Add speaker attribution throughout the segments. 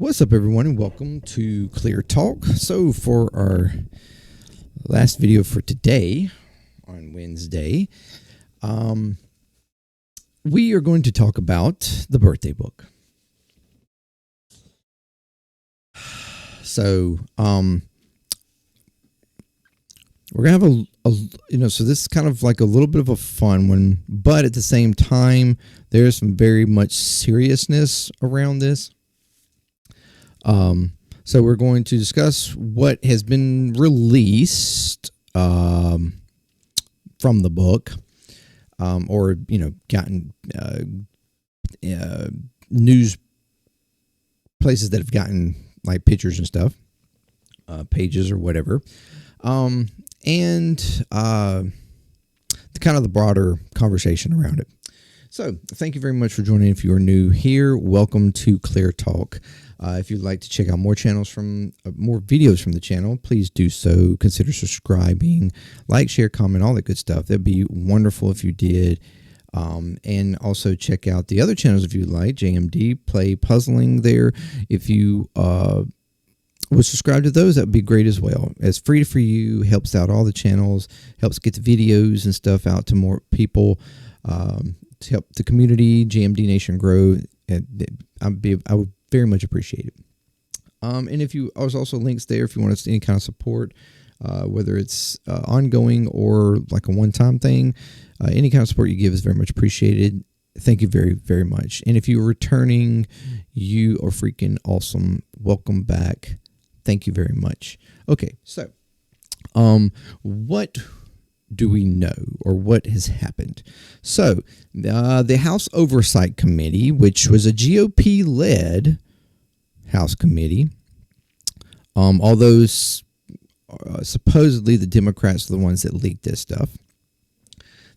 Speaker 1: What's up, everyone, and welcome to ClearTalk. So for our last video for today, on Wednesday, we are going to talk about the birthday book. So we're going to have so this is kind of like a little bit of a fun one, but at the same time, there's some very much seriousness around this. So we're going to discuss what has been released from the book, or gotten news places that have gotten like pictures and stuff, pages or whatever, and the kind of the broader conversation around it. So thank you very much for joining. If you are new here, welcome to ClearTalk. If you'd like to check out more channels from more videos from the channel, please do so. Consider subscribing, like, share, comment, all that good stuff. That'd be wonderful if you did. And also check out the other channels if you'd like. JMDPLAY puzzling there. If you would subscribe to those, that would be great as well. It's free for you, helps out all the channels, helps get the videos and stuff out to more people, to help the community, JMD Nation grow. I would very much appreciate it. And there's also links there if you want us to any kind of support, whether it's ongoing or like a one-time thing. Any kind of support you give is very much appreciated. Thank you very, very much. And if you're returning, you are freaking awesome. Welcome back. Thank you very much. Okay, so what do we know, or what has happened? So the House Oversight Committee, which was a GOP-led House committee, although supposedly the Democrats are the ones that leaked this stuff,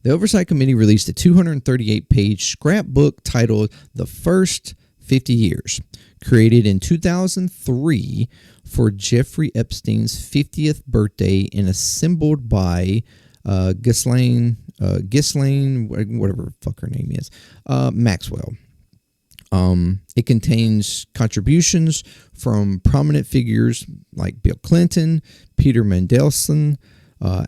Speaker 1: the Oversight Committee released a 238-page scrapbook titled The First 50 Years, created in 2003 for Jeffrey Epstein's 50th birthday and assembled by Ghislaine, whatever the fuck her name is, Maxwell. It contains contributions from prominent figures like Bill Clinton, Peter Mandelson,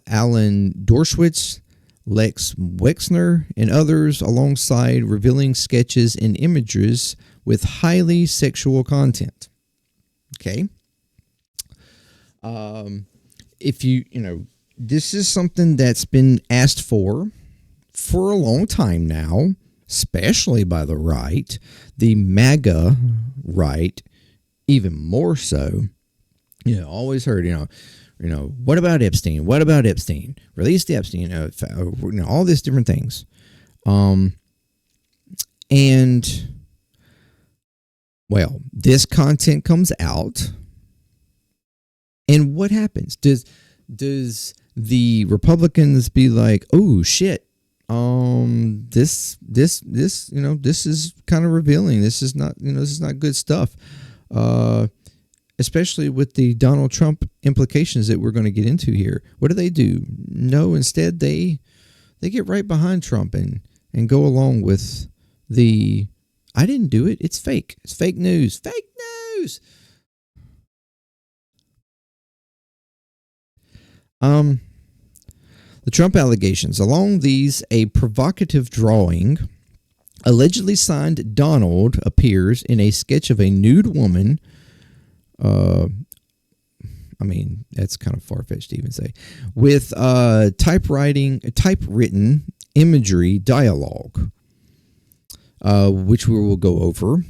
Speaker 1: Alan Dershowitz, Lex Wexner, and others, alongside revealing sketches and images with highly sexual content. Okay. This is something that's been asked for a long time now, especially by the right, the MAGA right, even more so. Always heard, what about Epstein? What about Epstein? Release the Epstein, all these different things. And, well, this content comes out, and what happens? Does the Republicans be like, oh shit, this is kind of revealing. This is not good stuff. Especially with the Donald Trump implications that we're going to get into here. What do? No, instead they get right behind Trump and go along with the, I didn't do it. It's fake. It's fake news. Fake news. The Trump allegations. Along these, a provocative drawing allegedly signed Donald appears in a sketch of a nude woman. That's kind of far-fetched to even say, with typewritten imagery dialogue, which we will go over.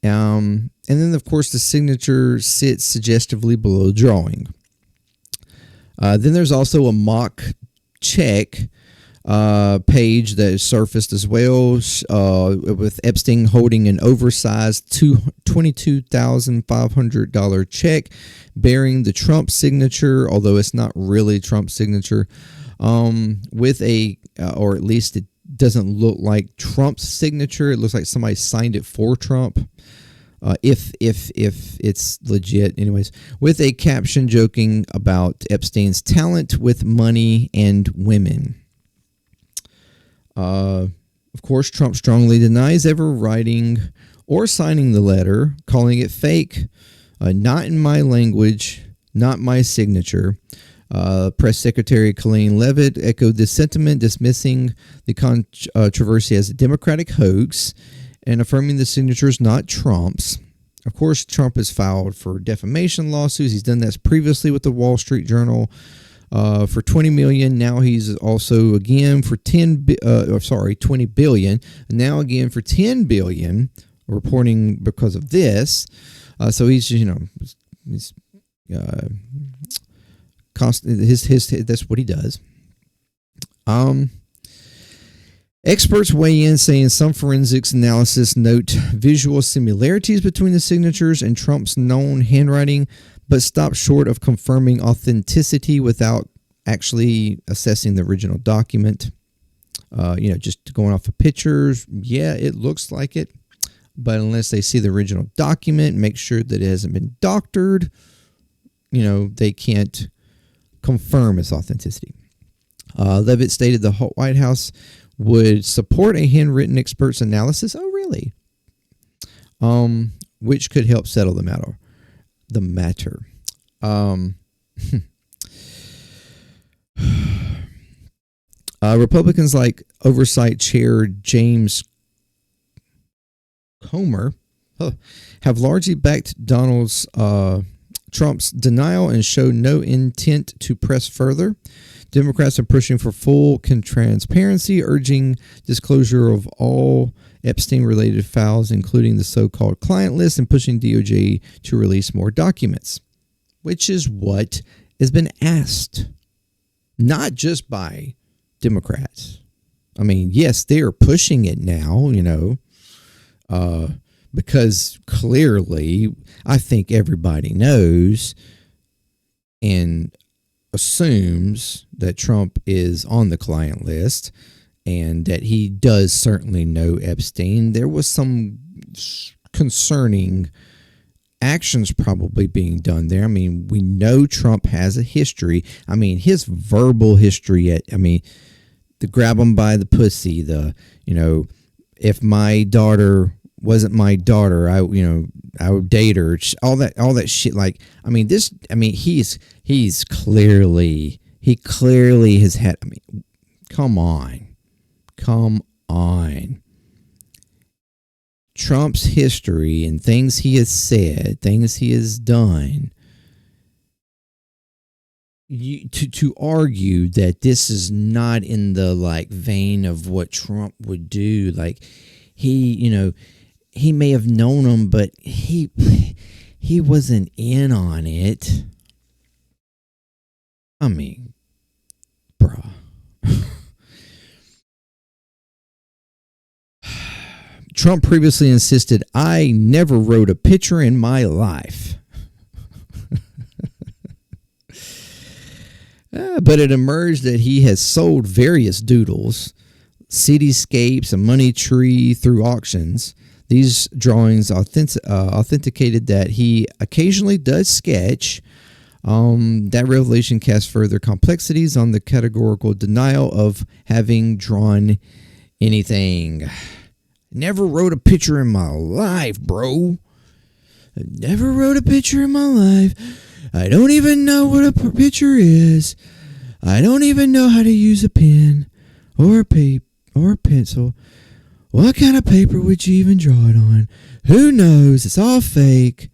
Speaker 1: And then, of course, the signature sits suggestively below the drawing. Then there's also a mock check page that is surfaced as well, with Epstein holding an oversized $22,500 check bearing the Trump signature, although it's not really Trump's signature, with or at least it doesn't look like Trump's signature. It looks like somebody signed it for Trump. If it's legit, anyways, with a caption joking about Epstein's talent with money and women. Of course, Trump strongly denies ever writing or signing the letter, calling it fake, not in my language, not my signature. Press Secretary Colleen Levitt echoed this sentiment, dismissing the controversy as a Democratic hoax and affirming the signature is not Trump's. Of course, Trump has filed for defamation lawsuits. He's done that previously with the Wall Street Journal for $20 million. Now he's also again for $20 billion. Now again for $10 billion, reporting because of this. So he's constant. That's what he does. Experts weigh in, saying some forensics analysis note visual similarities between the signatures and Trump's known handwriting, but stop short of confirming authenticity without actually assessing the original document. Just going off of pictures, yeah, it looks like it, but unless they see the original document, make sure that it hasn't been doctored, they can't confirm its authenticity. Levitt stated the White House would support a handwritten expert's analysis. Oh, really? Which could help settle the matter. Republicans like Oversight Chair James Comer have largely backed Trump's denial and show no intent to press further. Democrats are pushing for full transparency, urging disclosure of all Epstein-related files, including the so-called client list, and pushing DOJ to release more documents, which is what has been asked, not just by Democrats. I mean, yes, they are pushing it now, because clearly, I think everybody knows and assumes that Trump is on the client list and that he does certainly know Epstein. There was some concerning actions probably being done there. I mean, we know Trump has a history. I mean, his verbal history, the grab him by the pussy, if my daughter wasn't my daughter, I would date her. All that shit. He clearly has had. Come on. Trump's history and things he has said, things he has done. To argue that this is not in the vein of what Trump would do, he may have known him, but he wasn't in on it. I mean, bruh. Trump previously insisted, I never wrote a picture in my life. But it emerged that he has sold various doodles, cityscapes, a money tree through auctions. These drawings authenticated that he occasionally does sketch. That revelation casts further complexities on the categorical denial of having drawn anything. Never wrote a picture in my life, bro. I never wrote a picture in my life. I don't even know what a picture is. I don't even know how to use a pen or a pencil. What kind of paper would you even draw it on? Who knows? It's all fake.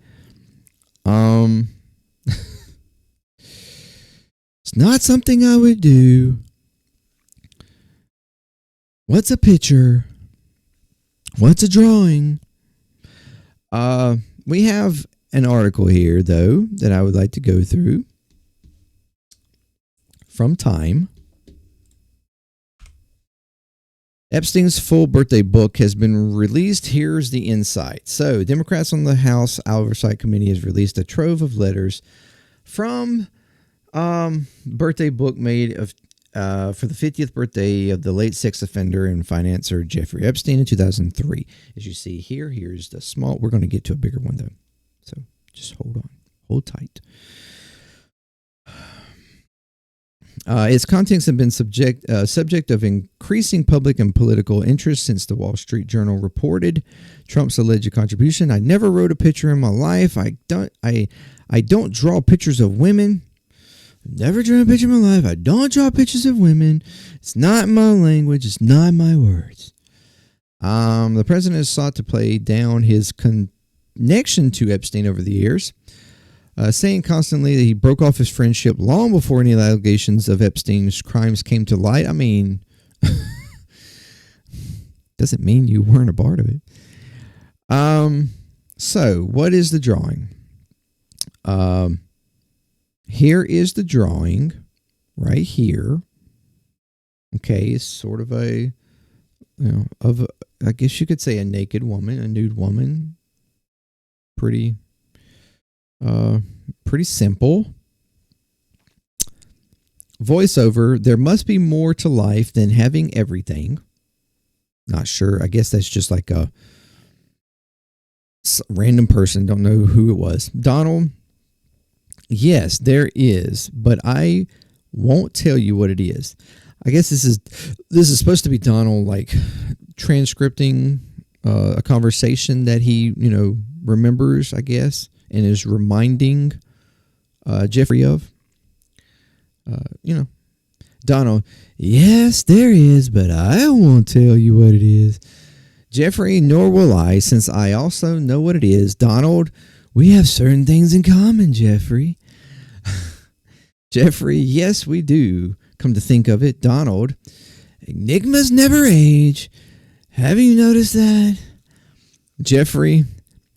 Speaker 1: It's not something I would do. What's a picture? What's a drawing? We have an article here, though, that I would like to go through from Time. Epstein's full birthday book has been released. Here's the insight. So, Democrats on the House Oversight Committee has released a trove of letters from birthday book made of for the 50th birthday of the late sex offender and financier Jeffrey Epstein in 2003. As you see here, here's the small. We're going to get to a bigger one, though. So, just hold on. Hold tight. Its contents have been subject of increasing public and political interest since the Wall Street Journal reported Trump's alleged contribution. I never wrote a picture in my life. I don't draw pictures of women. Never drawn a picture in my life. I don't draw pictures of women. It's not my language. It's not my words. The president has sought to play down his connection to Epstein over the years, saying constantly that he broke off his friendship long before any allegations of Epstein's crimes came to light. I mean, doesn't mean you weren't a part of it. So, what is the drawing? Here is the drawing right here. Okay, it's sort of a, I guess you could say a naked woman, a nude woman. Pretty simple. Voiceover, there must be more to life than having everything. Not sure. I guess that's just like a random person. Don't know who it was. Donald, yes, there is, but I won't tell you what it is. I guess this is supposed to be Donald like transcripting a conversation that he, remembers, I guess, and is reminding Jeffrey of. Donald, yes, there is, but I won't tell you what it is. Jeffrey, nor will I, since I also know what it is. Donald, we have certain things in common, Jeffrey. Jeffrey, yes, we do. Come to think of it, Donald, enigmas never age. Have you noticed that? Jeffrey,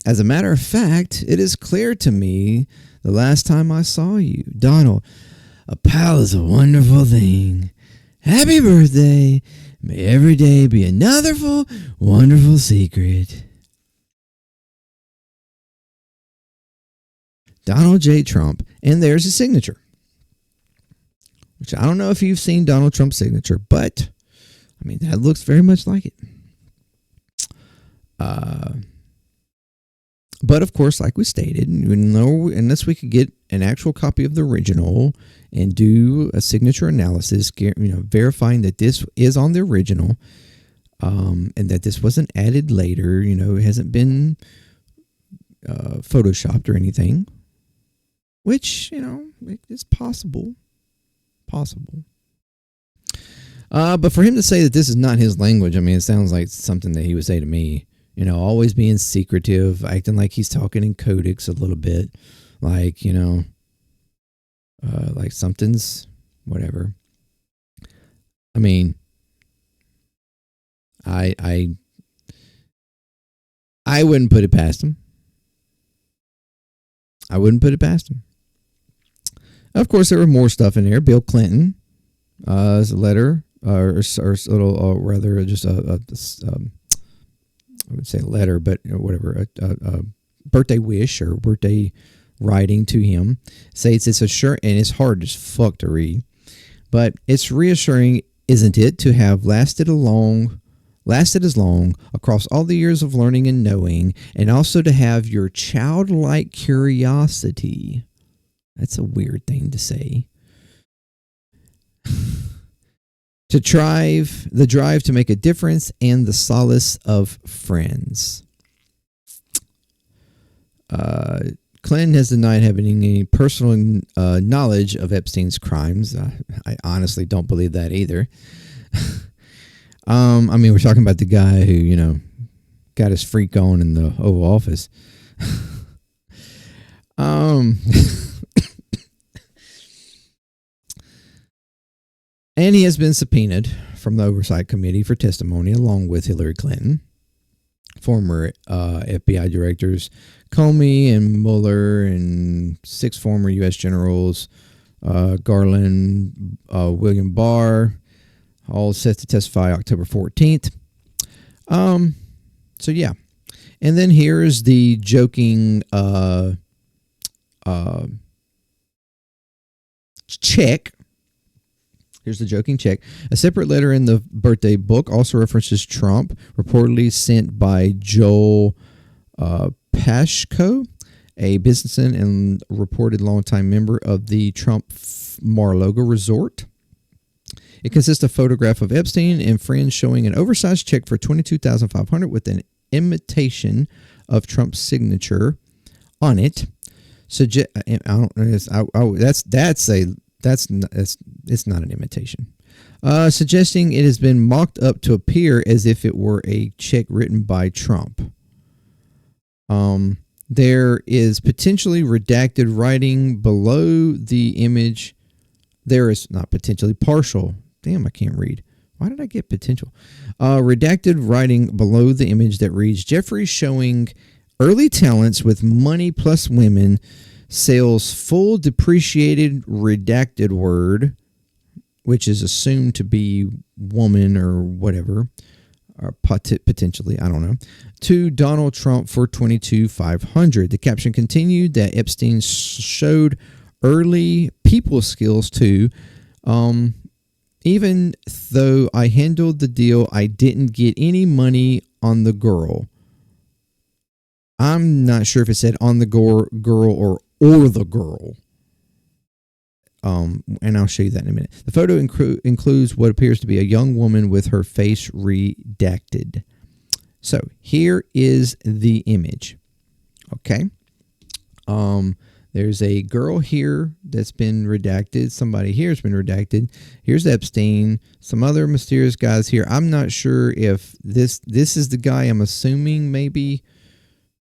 Speaker 1: as a matter of fact, it is clear to me the last time I saw you. Donald, a pal is a wonderful thing. Happy birthday. May every day be another wonderful secret. Donald J. Trump. And there's his signature. Which I don't know if you've seen Donald Trump's signature, but I mean, that looks very much like it. But of course, like we stated, unless we could get an actual copy of the original and do a signature analysis, verifying that this is on the original, and that this wasn't added later, it hasn't been photoshopped or anything, which, it's possible. But for him to say that this is not his language, I mean, it sounds like something that he would say to me. Always being secretive, acting like he's talking in codex a little bit, like, like something's whatever. I mean, I wouldn't put it past him. I wouldn't put it past him. Of course, there were more stuff in there. Bill Clinton, as a letter, or little, rather, just I would say letter, but whatever, a birthday wish or birthday writing to him. States it's assuring, and it's hard as fuck to read, but it's reassuring, isn't it, to have lasted as long across all the years of learning and knowing, and also to have your childlike curiosity. That's a weird thing to say. To the drive to make a difference, and the solace of friends. Clinton has denied having any personal knowledge of Epstein's crimes. I honestly don't believe that either. I mean, we're talking about the guy who, got his freak on in the Oval Office. And he has been subpoenaed from the Oversight Committee for testimony, along with Hillary Clinton, former FBI directors Comey and Mueller, and 6 former U.S. generals, Garland, William Barr, all set to testify October 14th. So, yeah. And then here is the joking check. Here's the joking check. A separate letter in the birthday book also references Trump, reportedly sent by Joel Pashko, a businessman and reported longtime member of the Trump Mar-a-Lago resort. It consists of a photograph of Epstein and friends showing an oversized check for $22,500 with an imitation of Trump's signature on it. It's not an imitation. Suggesting it has been mocked up to appear as if it were a check written by Trump. There is potentially redacted writing below the image. There is not potentially partial. Damn, I can't read. Why did I get potential? Redacted writing below the image that reads, Jeffrey showing early talents with money plus women, sells full depreciated redacted word, which is assumed to be woman or whatever, or potentially, I don't know, to Donald Trump for $22,500. The caption continued that Epstein showed early people skills too. Even though I handled the deal, I didn't get any money on the girl. I'm not sure if it said on the girl or the girl. And I'll show you that in a minute. The photo includes what appears to be a young woman with her face redacted. So here is the image. Okay. There's a girl here that's been redacted. Somebody here has been redacted. Here's Epstein. Some other mysterious guys here. I'm not sure if this is the guy I'm assuming maybe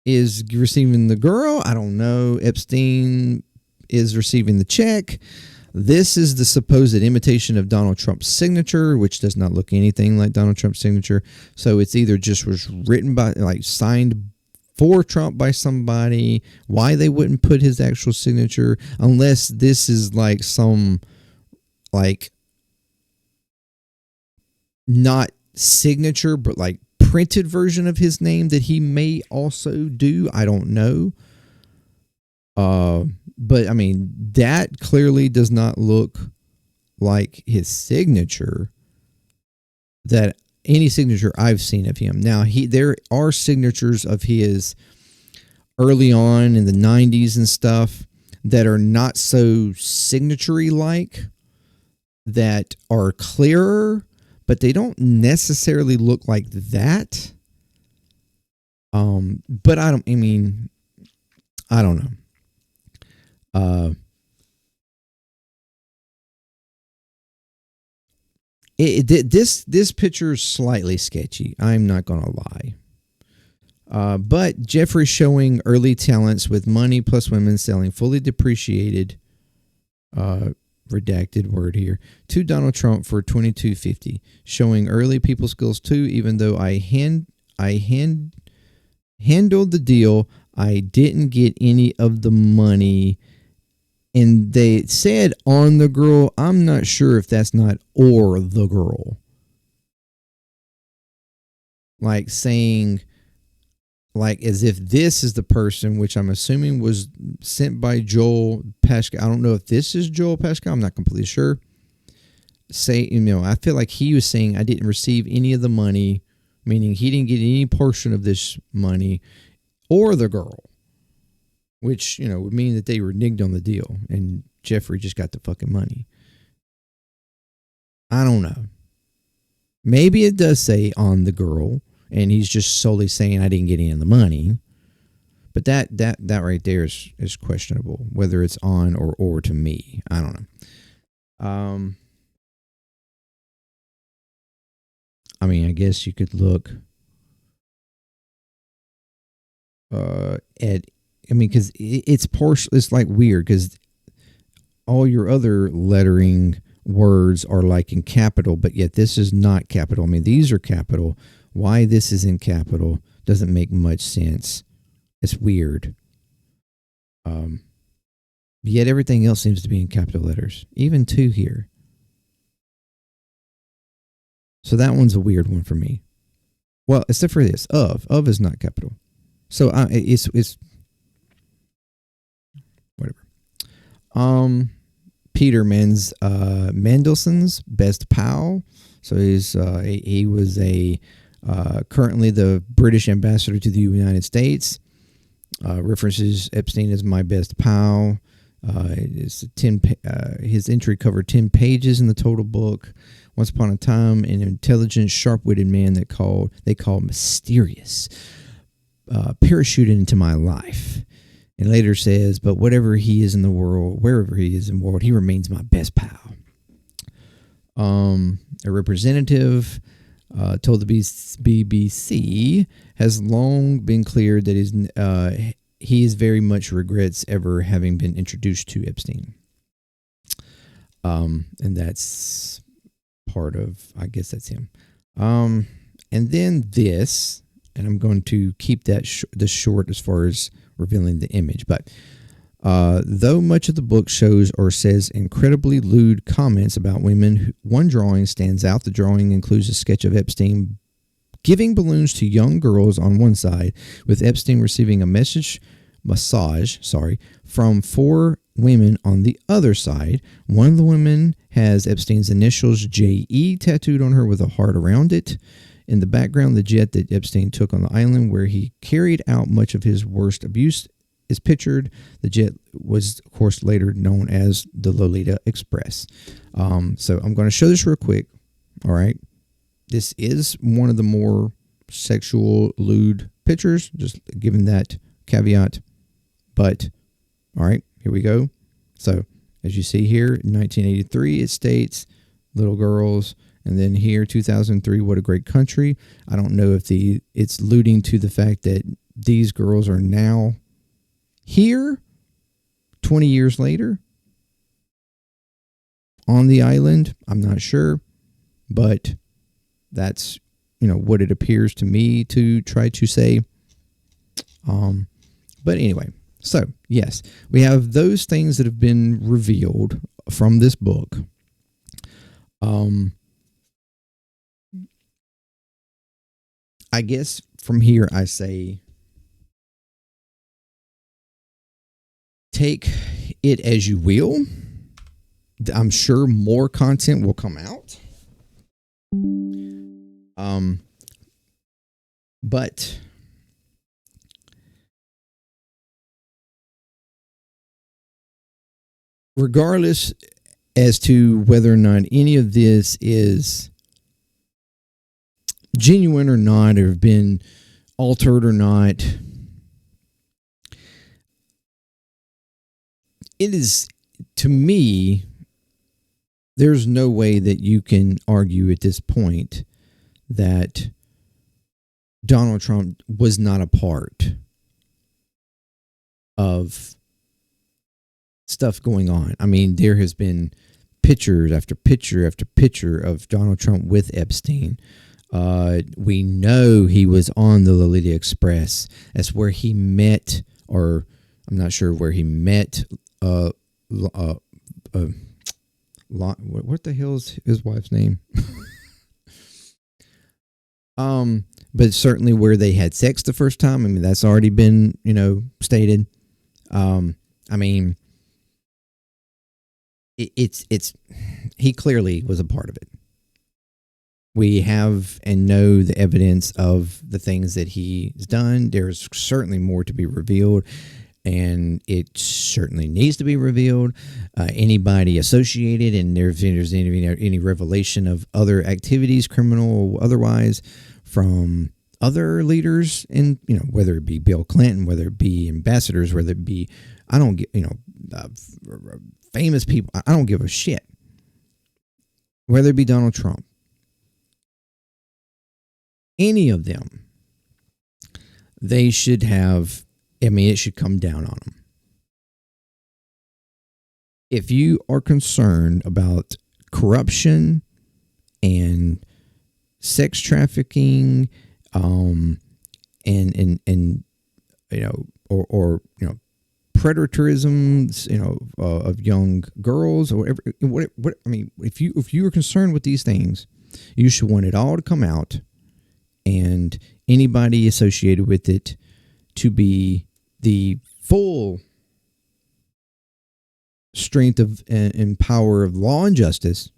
Speaker 1: is receiving the girl. I don't know. Epstein is receiving the check. This is the supposed imitation of Donald Trump's signature, which does not look anything like Donald Trump's signature. So it's either just was written by, like, signed for Trump by somebody. Why they wouldn't put his actual signature, unless this is like some, like, not signature, but like printed version of his name that he may also do. I don't know. But I mean, that clearly does not look like his signature, that any signature I've seen of him. Now, there are signatures of his early on in the 90s and stuff that are not so signature-y like, that are clearer, but they don't necessarily look like that. But I don't know. This picture is slightly sketchy. I'm not gonna lie. But Jeffrey showing early talents with money plus women, selling fully depreciated, redacted word here, to Donald Trump for $22,550. Showing early people skills too. Even though I handled the deal, I didn't get any of the money. And they said on the girl. I'm not sure if that's not or the girl. Like saying, like as if this is the person, which I'm assuming was sent by Joel Pashka. I don't know if this is Joel Pashka. I'm not completely sure. I feel like he was saying I didn't receive any of the money, meaning he didn't get any portion of this money, or the girl. Which, would mean that they reneged on the deal and Jeffrey just got the fucking money. I don't know. Maybe it does say on the girl and he's just solely saying I didn't get any of the money. But that right there is questionable, whether it's on or to me. I don't know. I guess you could look at, because it's partial. It's like weird because all your other lettering words are like in capital, but yet this is not capital. These are capital. Why this is in capital doesn't make much sense. It's weird. Yet everything else seems to be in capital letters, even two here. So that one's a weird one for me. Well, except for this, of is not capital. So it's whatever. Peter Mandelson's best pal. So he was currently the British ambassador to the United States. References Epstein as my best pal. It's his entry covered 10 pages in the total book. Once upon a time, an intelligent, sharp-witted man they call mysterious parachuted into my life. And later says, but wherever he is in the world, he remains my best pal. A representative told the BBC has long been clear that he is very much regrets ever having been introduced to Epstein. And that's part of, I guess that's him. And then this, and I'm going to keep that this short as far as revealing the image, but though much of the book shows or says incredibly lewd comments about women, one drawing stands out. The drawing includes a sketch of Epstein giving balloons to young girls on one side, with Epstein receiving a massage from 4 women on the other side. One of the women has Epstein's initials J.E. tattooed on her with a heart around it. In the background, the jet that Epstein took on the island where he carried out much of his worst abuse is pictured. The jet was, of course, later known as the Lolita Express. So I'm going to show this real quick. All right. This is one of the more sexual, lewd pictures, just giving that caveat. But, all right, here we go. So, as you see here, in 1983, it states little girls. And then here, 2003, what a great country. I don't know if it's alluding to the fact that these girls are now here 20 years later on the island. I'm not sure, but that's, what it appears to me to try to say. But anyway, so yes, we have those things that have been revealed from this book. I guess from here I say, take it as you will. I'm sure more content will come out. But regardless as to whether or not any of this is genuine or not, or have been altered or not, it is, to me, there's no way that you can argue at this point that Donald Trump was not a part of stuff going on. I mean, there has been pictures after picture after picture of Donald Trump with Epstein. We know he was on the Lolita Express. That's where he met, or I'm not sure where he met. What the hell is his wife's name? But certainly where they had sex the first time. I mean, that's already been, stated. I mean, it's he clearly was a part of it. We have and know the evidence of the things that he's done. There's certainly more to be revealed, and it certainly needs to be revealed. Anybody associated, and there's any revelation of other activities, criminal or otherwise, from other leaders, in whether it be Bill Clinton, whether it be ambassadors, whether it be famous people. I don't give a shit. Whether it be Donald Trump, any of them, they should have. I mean, it should come down on them. If you are concerned about corruption and sex trafficking, and predatorism, of young girls or whatever, I mean, if you are concerned with these things, you should want it all to come out, and anybody associated with it to be the full strength of and power of law and justice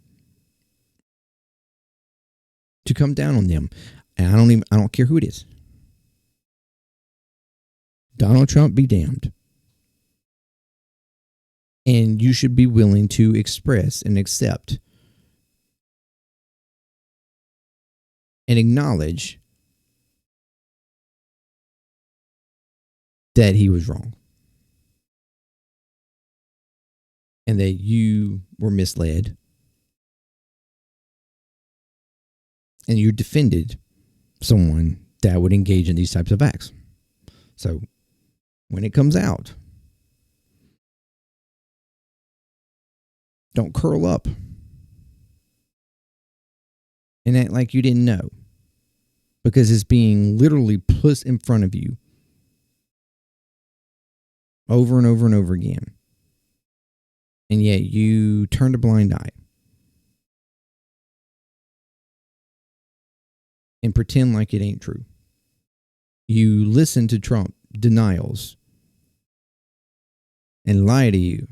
Speaker 1: to come down on them. And I don't care who it is. Donald Trump be damned. And you should be willing to express and accept and acknowledge that he was wrong and that you were misled and you defended someone that would engage in these types of acts. So when it comes out, don't curl up and act like you didn't know, because it's being literally put in front of you over and over and over again. And yet you turned a blind eye and pretend like it ain't true. You listen to Trump denials and lie to you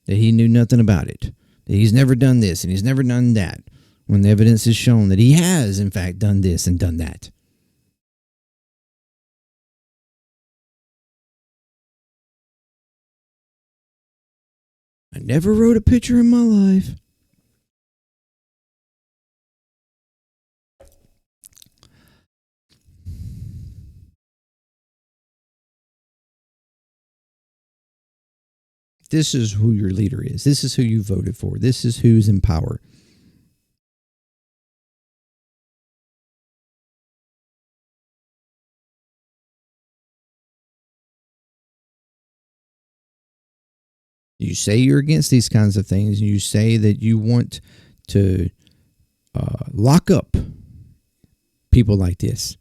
Speaker 1: that he knew nothing about it, that he's never done this and he's never done that, when the evidence is shown that he has, in fact, done this and done that. I never wrote a picture in my life. This is who your leader is. This is who you voted for. This is who's in power. You say you're against these kinds of things, and you say that you want to lock up people like this.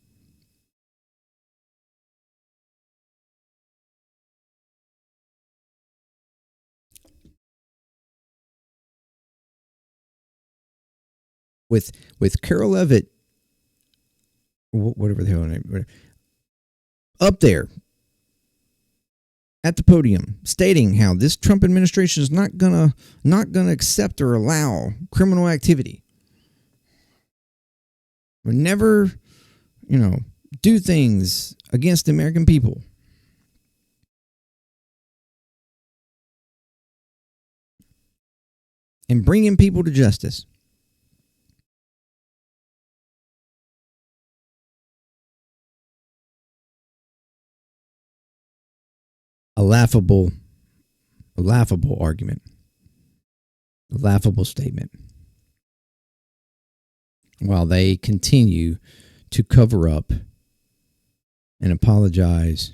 Speaker 1: With Carol Levitt, whatever the hell her name, up there at the podium stating how this Trump administration is not gonna accept or allow criminal activity. We'll never, do things against the American people. And bringing people to justice. A laughable argument. A laughable statement. While they continue to cover up and apologize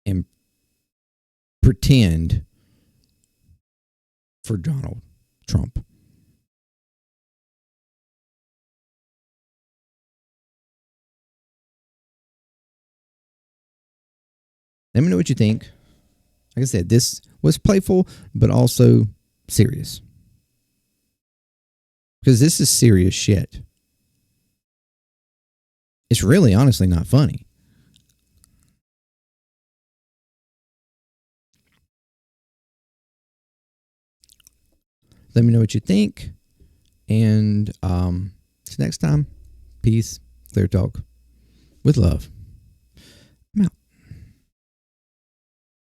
Speaker 1: and pretend for Donald Trump. Let me know what you think. Like I said, this was playful, but also serious. Because this is serious shit. It's really, honestly, not funny. Let me know what you think. And till next time, peace, clear talk, with love.